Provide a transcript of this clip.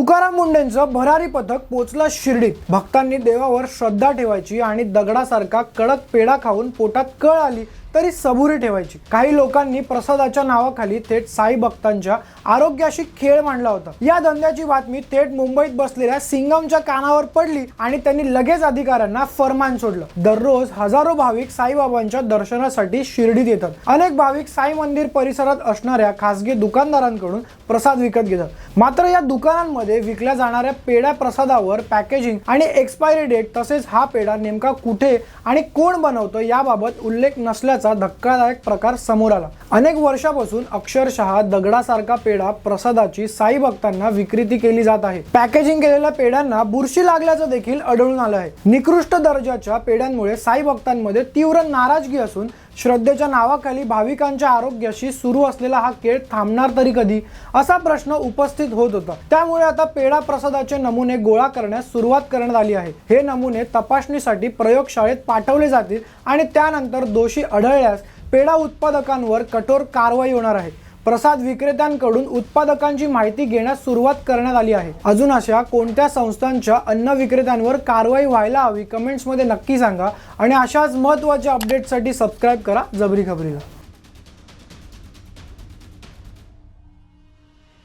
तुकाराम मुंडेंचं भरारी पथक पोचलं शिर्डीत। भक्तांनी देवावर श्रद्धा ठेवायची आणि दगडासारखा कडक पेढा खाऊन पोटात कळ आली तरी सबुरी ठेवायची। काही लोकांनी प्रसादाच्या नावाखाली थेट साई भक्तांच्या आरोग्याशी खेळ मांडला होता। या धंद्याची बातमी थेट मुंबईत बसलेल्या सिंगमच्या कानावर पडली आणि त्यांनी लगेच अधिकाऱ्यांना फरमान सोडलं। दररोज हजारो भाविक साईबाबांच्या दर्शनासाठी शिर्डीत येतात। अनेक भाविक साई मंदिर परिसरात असणाऱ्या खासगी दुकानदारांकडून प्रसाद विकत घेतात। मात्र या दुकानांमध्ये विकल्या जाणाऱ्या पेढ्या प्रसादावर पॅकेजिंग आणि एक्सपायरी डेट तसेच हा पेढा नेमका कुठे आणि कोण बनवतो याबाबत उल्लेख नसल्याचा धक्कादायक प्रकार समोर आला। अनेक वर्षापासून अक्षरशः दगडासारखा पेढा प्रसादाची साई भक्तांना विक्री केली जात आहे। पॅकेजिंग केलेल्या पेढ्यांना बुरशी लागल्याचं देखील आढळून आलं आहे। निकृष्ट दर्जाच्या पेढ्यांमुळे साई भक्तांमध्ये तीव्र नाराजगी असून श्रद्धेच्या नावाखाली भाविकांच्या आरोग्याशी सुरू असलेला हा खेळ थांबणार तरी कधी असा प्रश्न उपस्थित होत होता। त्यामुळे आता पेढा प्रसादाचे नमुने गोळा करण्यास सुरुवात करण्यात आली आहे। हे नमुने तपासणीसाठी प्रयोगशाळेत पाठवले जातील आणि त्यानंतर दोषी आढळल्यास पेढा उत्पादकांवर कठोर कारवाई होणार आहे। प्रसाद विक्रेत्यांकडून उत्पादकांची माहिती घेण्यास सुरुवात करण्यात आली आहे। अजून अशा कोणत्या संस्थांच्या अन्न विक्रेत्यांवर कारवाई व्हायला हवी कमेंट्समध्ये नक्की सांगा आणि अशाच महत्त्वाच्या अपडेट्ससाठी सबस्क्राइब करा जबरी खबरीला।